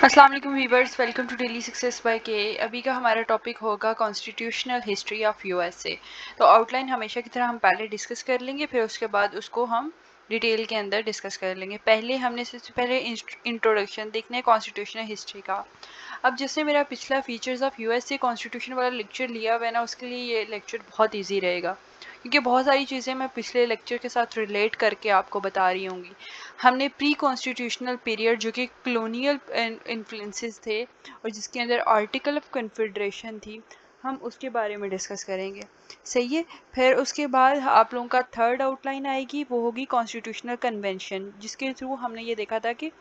अस्सलाम वालेकुम viewers, welcome to daily success by K. अभी का हमारा टॉपिक होगा कॉन्स्टिट्यूशनल हिस्ट्री ऑफ यूएसए। तो आउटलाइन हमेशा की तरह हम पहले डिस्कस कर लेंगे, फिर उसके बाद उसको हम डिटेल के अंदर डिस्कस कर लेंगे। पहले हमने सबसे पहले इंट्रोडक्शन देखना है कॉन्स्टिट्यूशनल हिस्ट्री का। अब जिसने मेरा पिछला फीचर्स ऑफ यूएसए कॉन्स्टिट्यूशन वाला लेक्चर लिया हुआ है ना, उसके लिए ये लेक्चर बहुत ईजी रहेगा, क्योंकि बहुत सारी चीज़ें मैं पिछले लेक्चर के साथ रिलेट करके आपको बता रही होंगी। हमने प्री कॉन्स्टिट्यूशनल पीरियड जो कि कॉलोनियल इन्फ्लुएंसेस थे और जिसके अंदर आर्टिकल ऑफ कन्फेडरेशन थी, हम उसके बारे में डिस्कस करेंगे। सही है। फिर उसके बाद आप लोगों का थर्ड आउटलाइन आएगी, वो होगी कॉन्स्टिट्यूशनल कन्वेंशन, जिसके थ्रू हमने ये देखा था कि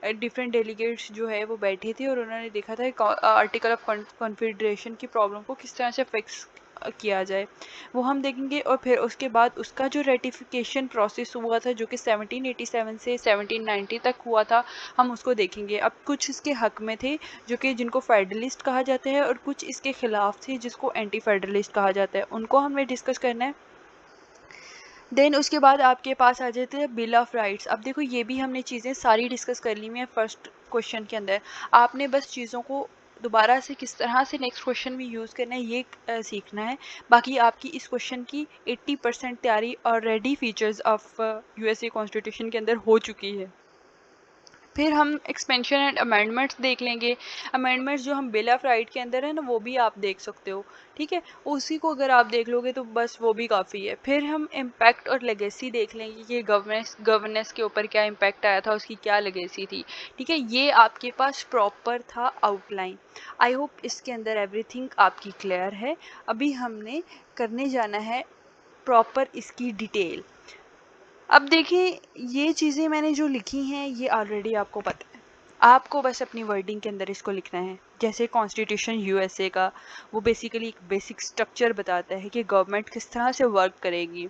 डिफरेंट डेलीगेट्स जो है वो बैठे थे और उन्होंने देखा था कि आर्टिकल ऑफ कन्फेडरेशन की प्रॉब्लम को किस तरह से फिक्स किया जाए, वो हम देखेंगे। और फिर उसके बाद उसका जो रेटिफिकेशन प्रोसेस हुआ था जो कि 1787 से 1790 तक हुआ था, हम उसको देखेंगे। अब कुछ इसके हक में थे जो कि जिनको फेडरलिस्ट कहा जाता है, और कुछ इसके खिलाफ थे जिसको एंटी फेडरलिस्ट कहा जाता है, उनको हमें डिस्कस करना है। देन उसके बाद आपके पास आ जाते हैं बिल ऑफ राइट्स। अब देखो, ये भी हमने चीज़ें सारी डिस्कस कर ली हैं फर्स्ट क्वेश्चन के अंदर। आपने बस चीज़ों को दोबारा से किस तरह से नेक्स्ट क्वेश्चन में यूज़ करना है ये सीखना है। बाकी आपकी इस क्वेश्चन की 80% तैयारी already features of USA constitution के अंदर हो चुकी है। फिर हम एक्सपेंशन एंड अमेंडमेंट्स देख लेंगे। अमेंडमेंट्स जो हम बिल ऑफ राइट के अंदर है ना, वो भी आप देख सकते हो। ठीक है, उसी को अगर आप देख लोगे तो बस वो भी काफ़ी है। फिर हम इम्पैक्ट और लेगेसी देख लेंगे कि गवर्नेंस के ऊपर क्या इम्पैक्ट आया था, उसकी क्या लेगेसी थी। ठीक है, ये आपके पास प्रॉपर था आउटलाइन। आई होप इसके अंदर एवरीथिंग आपकी क्लियर है। अभी हमने करने जाना है प्रॉपर इसकी डिटेल। अब देखिए, ये चीज़ें मैंने जो लिखी हैं ये ऑलरेडी आपको पता है, आपको बस अपनी वर्डिंग के अंदर इसको लिखना है। जैसे कॉन्स्टिट्यूशन यूएसए का, वो बेसिकली एक बेसिक स्ट्रक्चर बताता है कि गवर्नमेंट किस तरह से वर्क करेगी।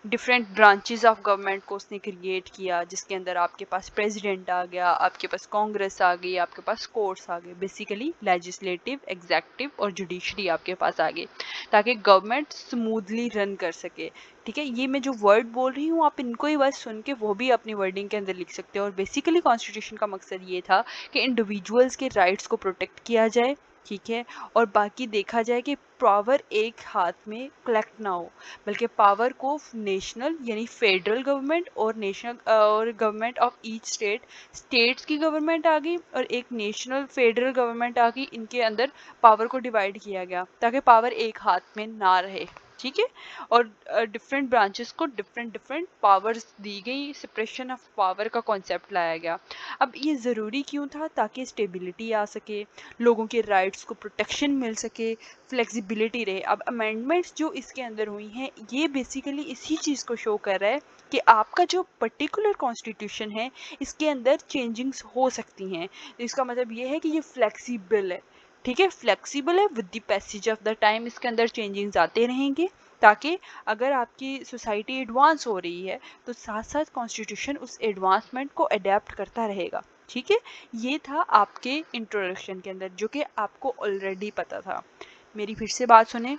डिफरेंट ब्रांचेस ऑफ गवर्नमेंट को उसने क्रिएट किया, जिसके अंदर आपके पास प्रेसिडेंट आ गया, आपके पास कांग्रेस आ गई, आपके पास कोर्ट्स आ गए, बेसिकली लेजिस्लेटिव, एग्जेक्टिव और जुडिशरी आपके पास आ गए, ताकि गवर्नमेंट स्मूथली रन कर सके। ठीक है, ये मैं जो वर्ड बोल रही हूँ आप इनको ही बस सुन के वो भी अपनी वर्डिंग के अंदर लिख सकते हो। और बेसिकली कॉन्स्टिट्यूशन का मकसद ये था कि इंडिविजुअल्स के राइट्स को प्रोटेक्ट किया जाए। ठीक है, और बाकी देखा जाए कि पावर एक हाथ में कलेक्ट ना हो, बल्कि पावर को नेशनल यानी फेडरल गवर्नमेंट और नेशनल और गवर्नमेंट ऑफ ईच स्टेट्स की गवर्नमेंट आ गई और एक नेशनल फेडरल गवर्नमेंट आ गई। इनके अंदर पावर को डिवाइड किया गया ताकि पावर एक हाथ में ना रहे। ठीक है, और डिफरेंट ब्रांचेस को डिफरेंट डिफरेंट पावर्स दी गई, सेपरेशन ऑफ पावर का कॉन्सेप्ट लाया गया। अब ये ज़रूरी क्यों था? ताकि स्टेबिलिटी आ सके, लोगों के राइट्स को प्रोटेक्शन मिल सके, फ्लेक्सिबिलिटी रहे। अब अमेंडमेंट्स जो इसके अंदर हुई हैं ये बेसिकली इसी चीज़ को शो कर रहा है कि आपका जो पर्टिकुलर कॉन्स्टिट्यूशन है इसके अंदर चेंजिंग्स हो सकती हैं। इसका मतलब ये है कि ये फ्लेक्सिबल है। ठीक है, फ्लेक्सिबल है, with the passage of the time इसके अंदर चेंजिंग्स आते रहेंगे, ताकि अगर आपकी सोसाइटी एडवांस हो रही है तो साथ साथ कॉन्स्टिट्यूशन उस एडवांसमेंट को अडेप्ट करता रहेगा। ठीक है, ये था आपके इंट्रोडक्शन के अंदर जो कि आपको ऑलरेडी पता था। मेरी फिर से बात सुने।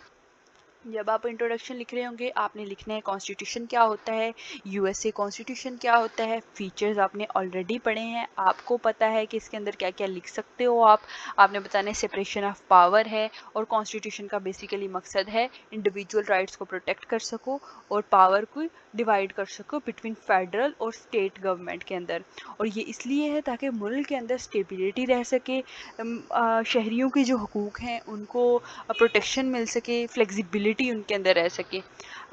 जब आप इंट्रोडक्शन लिख रहे होंगे आपने लिखना है कॉन्स्टिट्यूशन क्या होता है, यूएसए कॉन्स्टिट्यूशन क्या होता है। फीचर्स आपने ऑलरेडी पढ़े हैं, आपको पता है कि इसके अंदर क्या क्या लिख सकते हो आप। आपने बताना है सेपरेशन ऑफ पावर है, और कॉन्स्टिट्यूशन का बेसिकली मकसद है इंडिविजुअल राइट्स को प्रोटेक्ट कर सको और पावर को डिवाइड कर सको बिटवीन फेडरल और स्टेट गवर्नमेंट के अंदर। और ये इसलिए है ताकि मुल्क के अंदर स्टेबिलिटी रह सके, शहरियों के जो हकूक़ हैं उनको प्रोटेक्शन मिल सके, फ्लेक्सिबिलिटी उनके अंदर रह सके।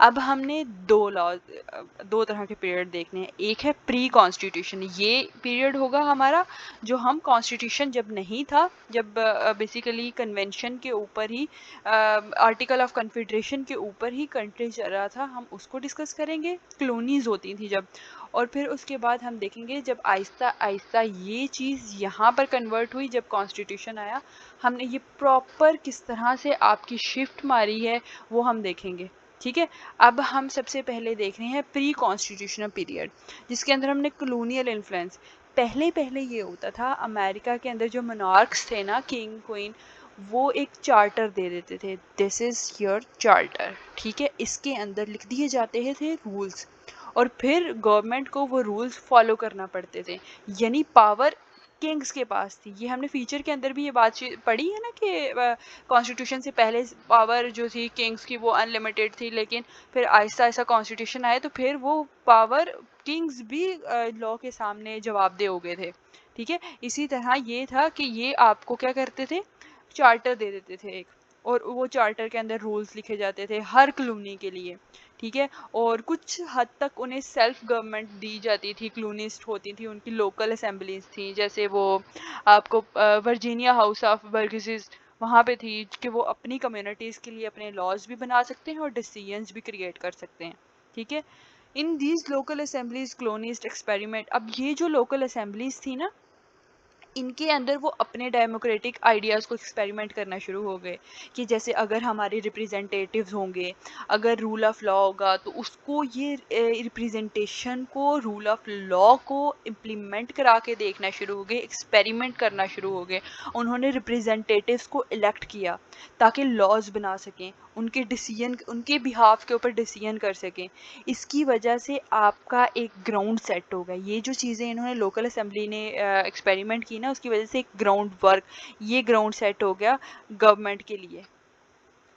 अब हमने दो तरह के पीरियड देखने हैं। एक है प्री कॉन्स्टिट्यूशन, ये पीरियड होगा हमारा जो हम कॉन्स्टिट्यूशन जब नहीं था, जब बेसिकली कन्वेंशन के ऊपर ही, आर्टिकल ऑफ कन्फेडरेशन के ऊपर ही कंट्री चल रहा था, हम उसको डिस्कस करेंगे। कॉलोनीज होती थी जब, और फिर उसके बाद हम देखेंगे जब आहिस्ता आहिस्ता ये चीज़ यहाँ पर कन्वर्ट हुई, जब कॉन्स्टिट्यूशन आया, हमने ये प्रॉपर किस तरह से आपकी शिफ्ट मारी है वो हम देखेंगे। ठीक है, अब हम सबसे पहले देख रहे हैं प्री कॉन्स्टिट्यूशनल पीरियड, जिसके अंदर हमने कॉलोनियल इन्फ्लुएंस। पहले पहले ये होता था अमेरिका के अंदर जो मोनार्क्स थे ना, किंग क्वीन, वो एक चार्टर दे देते थे, दिस इज़ योर चार्टर। ठीक है, इसके अंदर लिख दिए जाते थे रूल्स, और फिर गवर्नमेंट को वो रूल्स फॉलो करना पड़ते थे। यानी पावर किंग्स के पास थी। ये हमने फीचर के अंदर भी ये बात पढ़ी है ना कि कॉन्स्टिट्यूशन से पहले पावर जो थी किंग्स की वो अनलिमिटेड थी, लेकिन फिर आहिस्ता आहिस्ता कॉन्स्टिट्यूशन आए तो फिर वो पावर किंग्स भी लॉ के सामने जवाबदेह हो गए थे। ठीक है, इसी तरह ये था कि ये आपको क्या करते थे, चार्टर दे देते थे एक, और वो चार्टर के अंदर रूल्स लिखे जाते थे हर कॉलोनी के लिए। ठीक है, और कुछ हद तक उन्हें सेल्फ गवर्नमेंट दी जाती थी, कॉलोनिस्ट होती थी, उनकी लोकल असेंबलीज थी, जैसे वो आपको वर्जीनिया हाउस ऑफ बर्गेस वहाँ पे थी कि वो अपनी कम्युनिटीज़ के लिए अपने लॉज भी बना सकते हैं और डिसीजंस भी क्रिएट कर सकते हैं। ठीक है, in these local assemblies colonist experiment, अब ये जो लोकल असेंबलीज थी ना, इनके अंदर वो अपने डेमोक्रेटिक आइडियाज़ को एक्सपेरिमेंट करना शुरू हो गए कि जैसे अगर हमारे रिप्रेजेंटेटिव्स होंगे, अगर रूल ऑफ लॉ होगा तो उसको ये रिप्रेजेंटेशन को, रूल ऑफ लॉ को इम्प्लीमेंट करा के देखना शुरू हो गए, एक्सपेरिमेंट करना शुरू हो गए। उन्होंने रिप्रेजेंटेटिव्स को इलेक्ट किया ताकि लॉज बना सकें, उनके डिसीजन, उनके बिहाफ के ऊपर डिसीजन कर सकें। इसकी वजह से आपका एक ग्राउंड सेट होगा। ये जो चीज़ें इन्होंने लोकल असेंबली ने एक्सपेरिमेंट की ना, उसकी वजह से एक ग्राउंड वर्क, ये ग्राउंड सेट हो गया गवर्नमेंट के लिए।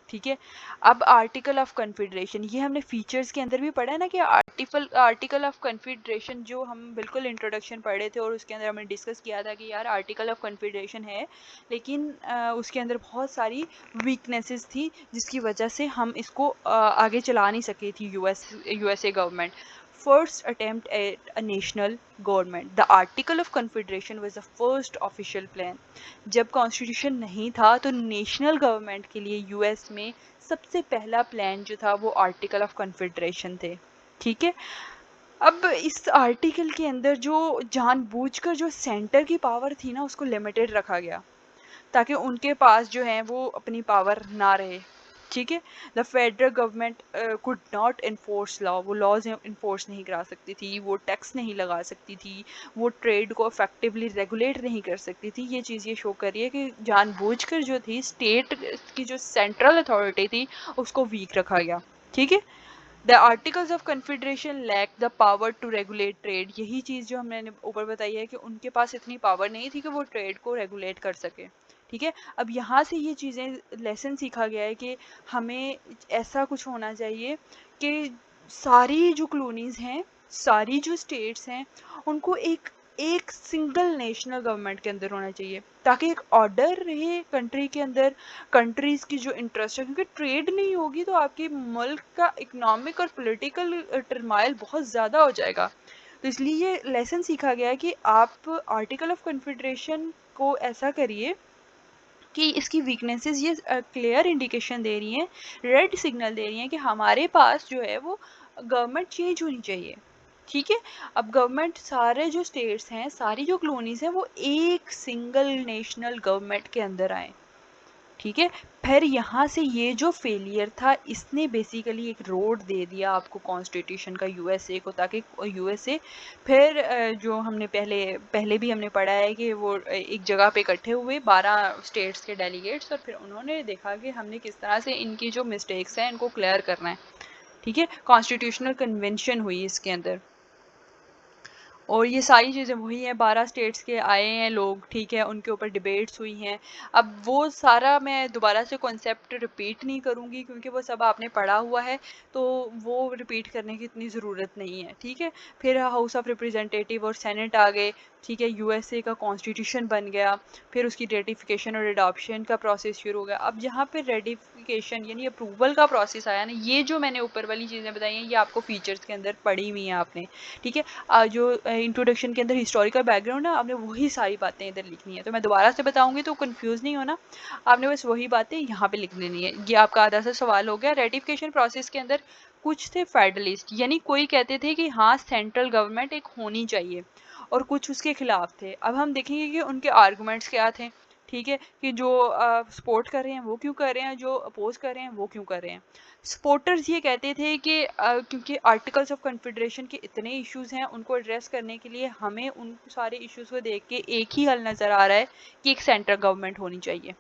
ठीक है, अब आर्टिकल ऑफ कन्फेडरेशन, ये हमने फीचर्स के अंदर भी पढ़ा है ना कि आर्टिकल ऑफ कन्फेडरेशन जो हम बिल्कुल इंट्रोडक्शन पढ़े थे और उसके अंदर हमने डिस्कस किया था कि यार आर्टिकल ऑफ कन्फेडरेशन है, लेकिन उसके अंदर बहुत सारी वीकनेसेस थी जिसकी वजह से हम इसको आगे चला नहीं सके थी USA government. First attempt at a national government. The Article of Confederation was the first official plan. जब कॉन्स्टिट्यूशन नहीं था तो नेशनल गवर्नमेंट के लिए यूएस में सबसे पहला प्लान जो था वो आर्टिकल ऑफ कन्फेडरेशन थे। ठीक है, अब इस आर्टिकल के अंदर जो जानबूझकर जो सेंटर की पावर थी ना उसको लिमिटेड रखा गया ताकि उनके पास जो है वो अपनी पावर ना रहे। ठीक है, the federal government could not enforce law, वो लॉज इन्फोर्स नहीं करा सकती थी, वो टैक्स नहीं लगा सकती थी, वो ट्रेड को इफेक्टिवली रेगुलेट नहीं कर सकती थी। ये चीज़ ये शो कर रही है कि जानबूझकर जो थी स्टेट की जो सेंट्रल अथॉरिटी थी उसको वीक रखा गया। ठीक है, the articles of confederation lack the power to regulate trade, यही चीज़ जो हमने ऊपर बताई है कि उनके पास इतनी पावर नहीं थी कि वो ट्रेड को रेगुलेट कर सके। ठीक है, अब यहाँ से ये चीज़ें लेसन सीखा गया है कि हमें ऐसा कुछ होना चाहिए कि सारी जो कॉलोनीज़ हैं, सारी जो स्टेट्स हैं, उनको एक एक सिंगल नेशनल गवर्नमेंट के अंदर होना चाहिए ताकि एक ऑर्डर रहे कंट्री के अंदर, कंट्रीज़ की जो इंटरेस्ट है, क्योंकि ट्रेड नहीं होगी तो आपके मुल्क का इकोनॉमिक और पॉलिटिकल टर्माइल बहुत ज़्यादा हो जाएगा। तो इसलिए ये लेसन सीखा गया है कि आप आर्टिकल ऑफ कन्फेडरेशन को ऐसा करिए कि इसकी वीकनेसेस ये क्लियर इंडिकेशन दे रही हैं, रेड सिग्नल दे रही हैं कि हमारे पास जो है वो गवर्नमेंट चेंज होनी चाहिए। ठीक है, अब गवर्नमेंट, सारे जो स्टेट्स हैं, सारी जो कॉलोनीज हैं, वो एक सिंगल नेशनल गवर्नमेंट के अंदर आए। ठीक है, फिर यहाँ से ये जो फेलियर था इसने बेसिकली एक रोड दे दिया आपको कॉन्स्टिट्यूशन का यूएसए को, ताकि यूएसए फिर जो हमने पहले पहले भी हमने पढ़ा है कि वो एक जगह पे इकट्ठे हुए 12 स्टेट्स के डेलीगेट्स, और फिर उन्होंने देखा कि हमने किस तरह से इनकी जो मिस्टेक्स हैं इनको क्लियर करना है। ठीक है, कॉन्स्टिट्यूशनल कन्वेंशन हुई इसके अंदर, और ये सारी चीज़ें वही हैं, 12 स्टेट्स के आए हैं लोग। ठीक है, उनके ऊपर डिबेट्स हुई हैं। अब वो सारा मैं दोबारा से कॉन्सेप्ट रिपीट नहीं करूँगी क्योंकि वो सब आपने पढ़ा हुआ है, तो वो रिपीट करने की इतनी ज़रूरत नहीं है। ठीक है, फिर हाउस ऑफ रिप्रेजेंटेटिव और सेनेट आ गए। ठीक है, यूएसए का कॉन्स्टिट्यूशन बन गया, फिर उसकी रेटिफिकेशन और अडॉप्शन का प्रोसेस शुरू हो गया। अब जहाँ पे रेटिफिकेशन यानी अप्रूवल का प्रोसेस आया ना, ये जो मैंने ऊपर वाली चीज़ें बताई हैं ये आपको फीचर्स के अंदर पढ़ी हुई हैं आपने। ठीक है, जो इंट्रोडक्शन के अंदर हिस्टोरिकल बैकग्राउंड है, आपने वही सारी बातें इधर लिखनी है। तो मैं दोबारा से बताऊंगी तो कंफ्यूज नहीं होना, आपने बस वही बातें यहाँ पे लिख लेनी है। ये आपका आधा सा सवाल हो गया। रेटिफिकेशन प्रोसेस के अंदर कुछ थे फेडरलिस्ट, यानी कोई कहते थे कि हाँ सेंट्रल गवर्नमेंट एक होनी चाहिए, और कुछ उसके खिलाफ थे। अब हम देखेंगे कि उनके आर्गूमेंट्स क्या थे। ठीक है, कि जो सपोर्ट कर रहे हैं वो क्यों कर रहे हैं, जो अपोज कर रहे हैं वो क्यों कर रहे हैं। सपोर्टर्स ये कहते थे कि क्योंकि आर्टिकल्स ऑफ कन्फेडरेशन के इतने इश्यूज हैं, उनको एड्रेस करने के लिए हमें उन सारे इश्यूज को देख के एक ही हल नज़र आ रहा है कि एक सेंट्रल गवर्नमेंट होनी चाहिए,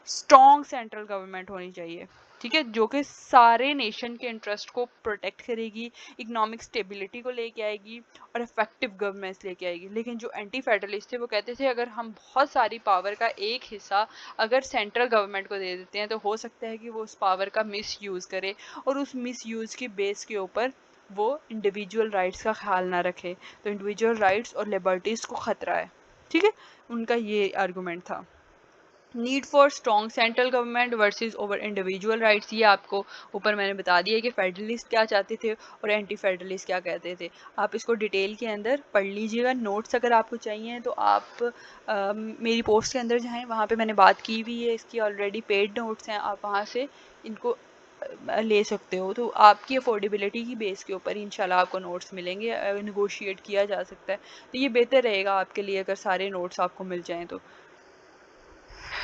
स्ट्रॉन्ग सेंट्रल गवर्नमेंट होनी चाहिए। ठीक है, जो कि सारे नेशन के इंटरेस्ट को प्रोटेक्ट करेगी, इकोनॉमिक स्टेबिलिटी को लेके आएगी और इफेक्टिव गवर्नेंस लेके आएगी। लेकिन जो एंटी फेडरलिस्ट थे वो कहते थे अगर हम बहुत सारी पावर का एक हिस्सा अगर सेंट्रल गवर्नमेंट को दे देते हैं तो हो सकता है कि वो उस पावर का मिस यूज़ करे और उस मिस यूज़ की बेस के ऊपर वो इंडिविजुअल राइट्स का ख्याल ना रखे, तो इंडिविजुअल राइट्स और लिबर्टीज़ को ख़तरा है। ठीक है, उनका ये आर्गूमेंट था। Need for strong central government versus over individual rights, ये आपको ऊपर मैंने बता दिया कि फेडरलिस्ट क्या चाहते थे और एंटी फेडरलिस्ट क्या कहते थे। आप इसको डिटेल के अंदर पढ़ लीजिएगा। नोट्स अगर आपको चाहिए तो आप मेरी पोस्ट के अंदर जाएं, वहाँ पे मैंने बात की हुई है इसकी, ऑलरेडी पेड नोट्स हैं, आप वहाँ से इनको ले सकते हो। तो आपकी अफोर्डेबिलिटी की बेस के ऊपर इंशाल्लाह आपको नोट्स मिलेंगे, निगोशिएट किया जा सकता है। तो ये बेहतर रहेगा आपके लिए अगर सारे नोट्स आपको मिल जाएं तो।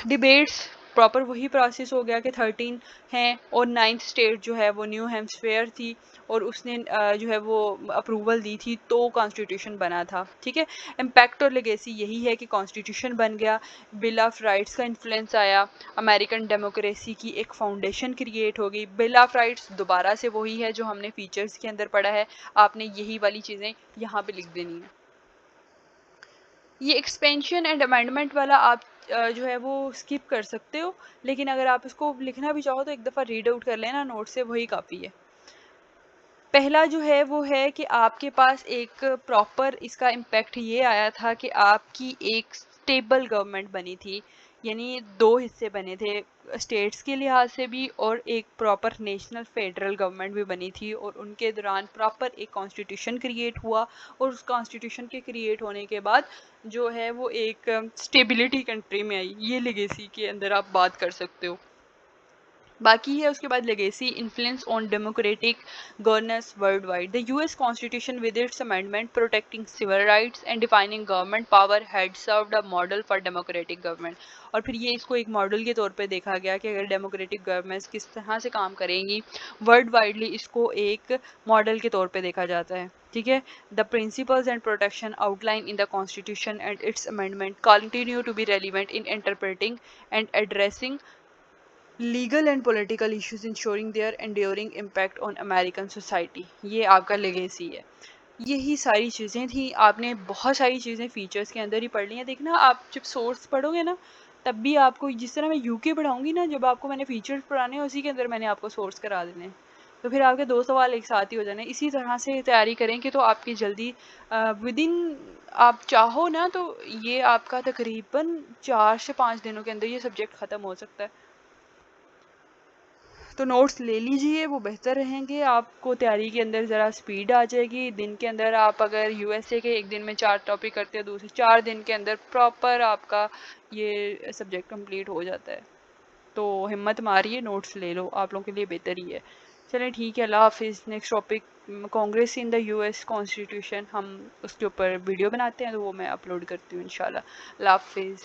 डिबेट्स प्रॉपर वही प्रोसेस हो गया कि 13 हैं और 9th स्टेट जो है वो न्यू हेम्सफेयर थी और उसने जो है वो अप्रूवल दी थी तो कॉन्स्टिट्यूशन बना था। ठीक है, इम्पैक्ट और लेगेसी यही है कि कॉन्स्टिट्यूशन बन गया, बिल ऑफ राइट्स का इन्फ्लुएंस आया, अमेरिकन डेमोक्रेसी की एक फाउंडेशन क्रिएट हो गई। बिल ऑफ राइट्स दोबारा से वही है जो हमने फीचर्स के अंदर पढ़ा है, आपने यही वाली चीज़ें यहाँ पे लिख देनी है। ये एक्सपेंशन एंड अमेंडमेंट वाला आप जो है वो स्किप कर सकते हो, लेकिन अगर आप इसको लिखना भी चाहो तो एक दफ़ा रीड आउट कर लेना नोट से, वही काफ़ी है। पहला जो है वो है कि आपके पास एक प्रॉपर इसका इम्पैक्ट ये आया था कि आपकी एक स्टेबल गवर्नमेंट बनी थी, यानी दो हिस्से बने थे, स्टेट्स के लिहाज से भी और एक प्रॉपर नेशनल फेडरल गवर्नमेंट भी बनी थी, और उनके दौरान प्रॉपर एक कॉन्स्टिट्यूशन क्रिएट हुआ और उस कॉन्स्टिट्यूशन के क्रिएट होने के बाद जो है वो एक स्टेबिलिटी कंट्री में आई। ये लेगेसी के अंदर आप बात कर सकते हो। बाकी है उसके बाद legacy influence on democratic governance worldwide. The US constitution with its amendment protecting civil rights and defining government power had served a model for democratic government. और फिर ये इसको एक मॉडल के तौर पे देखा गया कि अगर डेमोक्रेटिक गवर्नमेंट्स किस तरह से काम करेंगी, वर्ल्ड वाइडली इसको एक मॉडल के तौर पे देखा जाता है। ठीक है, the principles and protection outline in the constitution and its amendment continue to be relevant in interpreting and addressing legal and political issues ensuring their enduring impact on American society. ये आपका लेगेसी है। यही सारी चीज़ें थी, आपने बहुत सारी चीज़ें फीचर्स के अंदर ही पढ़ ली हैं। देखना आप जब सोर्स पढ़ोगे ना तब भी आपको, जिस तरह मैं यूके पढ़ाऊंगी ना, जब आपको मैंने फीचर्स पढ़ाने हैं उसी के अंदर मैंने आपको सोर्स करा देने हैं, तो फिर आपके दो सवाल एक साथ ही हो जाने। इसी तरह से तैयारी करेंगे तो आपकी जल्दी विद इन, आप चाहो ना तो ये आपका तकरीबन 4 से 5 दिनों के अंदर ये सब्जेक्ट ख़त्म हो सकता है। तो नोट्स ले लीजिए, वो बेहतर रहेंगे, आपको तैयारी के अंदर ज़रा स्पीड आ जाएगी। दिन के अंदर आप अगर यूएसए के एक दिन में 4 टॉपिक करते हो, दूसरे 4 दिन के अंदर प्रॉपर आपका ये सब्जेक्ट कंप्लीट हो जाता है। तो हिम्मत मारिए, नोट्स ले लो, आप लोगों के लिए बेहतर ही है। चलें ठीक है, अल्लाह हाफिज़। Next topic Congress in the US constitution, हम उसके ऊपर वीडियो बनाते हैं तो वो मैं अपलोड करती हूँ इंशाल्लाह। अल्लाह हाफिज़।